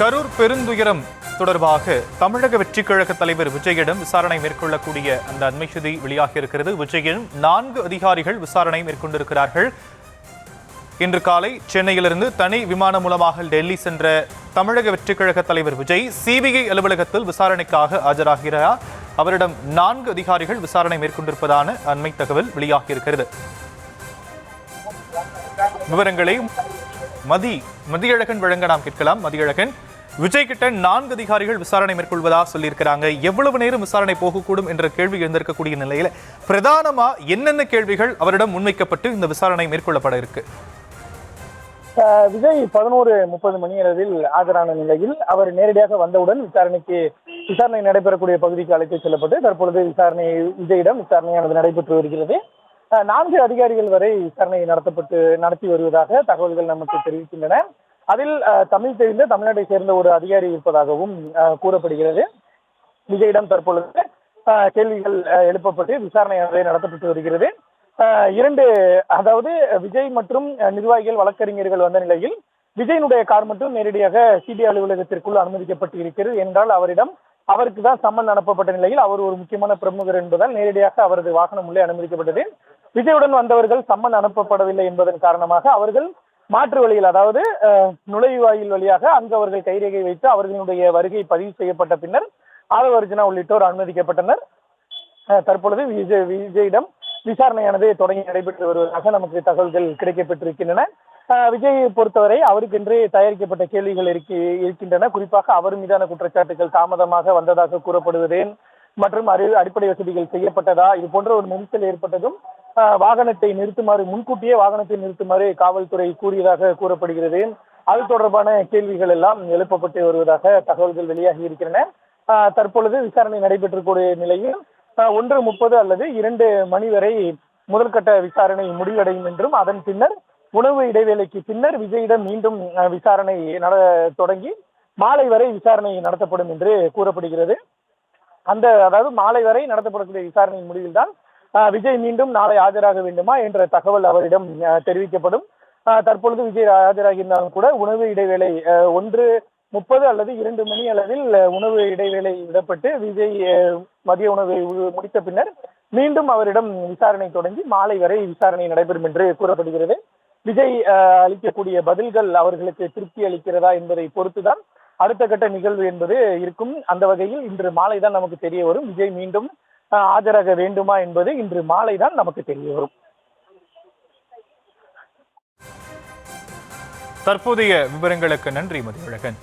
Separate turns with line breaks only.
கரூர் பெருந்துயரம் தொடர்பாக தமிழக வெற்றிக் கழக தலைவர் விஜயிடம் விசாரணை மேற்கொள்ளக்கூடிய அந்த அண்மை செய்தி வெளியாகி இருக்கிறது. விஜயின் 4 அதிகாரிகள் விசாரணை மேற்கொண்டிருக்கிறார்கள். இன்று காலை சென்னையிலிருந்து தனி விமானம் மூலமாக டெல்லி சென்ற தமிழக வெற்றிக் கழக தலைவர் விஜய் சிபிஐ அலுவலகத்தில் விசாரணைக்காக ஆஜராகிறார். அவரிடம் 4 அதிகாரிகள் விசாரணை மேற்கொண்டிருப்பதான அண்மை தகவல் வெளியாகியிருக்கிறது. விவரங்களை மதியழகன் வழங்க நாம் கேட்கலாம். மதியழகன், விஜய் கிட்ட 4 அதிகாரிகள் விசாரணை மேற்கொள்வதா சொல்லியிருக்கிறாங்க. எவ்வளவு நேரம் விசாரணை போகக்கூடும் என்ற கேள்வி எழுந்திருக்கக்கூடிய நிலையில பிரதானமா என்னென்ன கேள்விகள் அவரிடம் முன்வைக்கப்பட்டு இந்த விசாரணை மேற்கொள்ளப்பட இருக்கு?
விஜய் 11:30 மணி அளவில் ஆஜரான நிலையில் அவர் நேரடியாக வந்தவுடன் விசாரணை நடைபெறக்கூடிய பகுதிக்கு அழைத்து செல்லப்பட்டு தற்பொழுது விஜயிடம் விசாரணையானது நடைபெற்று வருகிறது. 4 அதிகாரிகள் வரை விசாரணை நடத்தி வருவதாக தகவல்கள் நமக்கு தெரிவிக்கின்றன. அதில் தமிழ் தெரிந்த தமிழ்நாட்டை சேர்ந்த ஒரு அதிகாரி இருப்பதாகவும் கூறப்படுகிறது. விஜயிடம் தற்பொழுது கேள்விகள் எழுப்பப்பட்டு விசாரணையானது நடத்தப்பட்டு வருகிறது. 2 அதாவது விஜய் மற்றும் நிர்வாகிகள் வழக்கறிஞர்கள் வந்த நிலையில் விஜயனுடைய கார் மட்டும் நேரடியாக சிபிஐ அலுவலகத்திற்குள் அனுமதிக்கப்பட்டு இருக்கிறது. என்றால் அவருக்கு தான் சம்மன் அனுப்பப்பட்ட நிலையில் அவர் ஒரு முக்கியமான பிரமுகர் என்பதால் நேரடியாக அவரது வாகனம் உள்ளே அனுமதிக்கப்பட்டது. விஜயுடன் வந்தவர்கள் சம்மன் அனுப்பப்படவில்லை என்பதன் காரணமாக அவர்கள் மாற்று வழியில், அதாவது நுழைவாயில் வழியாக அங்கு அவர்கள் கைரேகை வைத்து அவர்களுடைய வருகை பதிவு செய்யப்பட்ட பின்னர் ஆதவ அர்ஜுனா உள்ளிட்டோர் அனுமதிக்கப்பட்டனர். தற்பொழுது விஜயிடம் விசாரணையானது தொடங்கி நடைபெற்று வருவதாக நமக்கு தகவல்கள் கிடைக்கப்பட்டிருக்கின்றன. விஜயை பொறுத்தவரை அவருக்கென்று தயாரிக்கப்பட்ட கேள்விகள் இருக்கின்றன. குறிப்பாக அவர் மீதான குற்றச்சாட்டுகள் தாமதமாக வந்ததாக கூறப்படுவது மற்றும் அடிப்படை வசதிகள் செய்யப்பட்டதா, இது போன்ற ஒரு நெரிசல் ஏற்பட்டதும் முன்கூட்டியே வாகனத்தை நிறுத்துமாறு காவல்துறை கூறியதாக கூறப்படுகிறது. அது தொடர்பான கேள்விகள் எல்லாம் எழுப்பப்பட்டு வருவதாக தகவல்கள் வெளியாகி இருக்கின்றன. தற்பொழுது விசாரணை நடைபெற்றக்கூடிய நிலையில் 1:30 அல்லது 2 மணி வரை முதல்கட்ட விசாரணை முடிவடையும் என்றும் அதன் பின்னர் உணவு இடைவேளைக்கு பின்னர் விஜயிடம் மீண்டும் விசாரணை தொடங்கி மாலை வரை விசாரணை நடத்தப்படும் என்று கூறப்படுகிறது. அதாவது மாலை வரை நடத்தப்படக்கூடிய விசாரணையின் முடிவில் தான் விஜய் மீண்டும் நாளை ஆஜராக வேண்டுமா என்ற தகவல் அவரிடம் தெரிவிக்கப்படும். தற்பொழுது விஜய் ஆஜராகியிருந்தாலும் கூட உணவு இடைவேளை 1:30 அல்லது 2 மணி அளவில் உணவு இடைவேளை விடப்பட்டு விஜய் மதிய உணவை முடித்த பின்னர் மீண்டும் அவரிடம் விசாரணை தொடங்கி மாலை வரை விசாரணை நடைபெறும் என்று கூறப்படுகிறது. விஜய் அளிக்கக்கூடிய பதில்கள் அவர்களுக்கு திருப்தி அளிக்கிறதா என்பதை பொறுத்துதான் அடுத்த கட்ட நிகழ்வு என்பது இருக்கும். அந்த வகையில் இன்று மாலை தான் நமக்கு தெரிய வரும். விஜய் மீண்டும் ஆஜராக வேண்டுமா என்பது இன்று மாலை தான் நமக்கு தெரிய வரும்.
தற்போதைய விவரங்களுக்கு நன்றி மதியழகன்.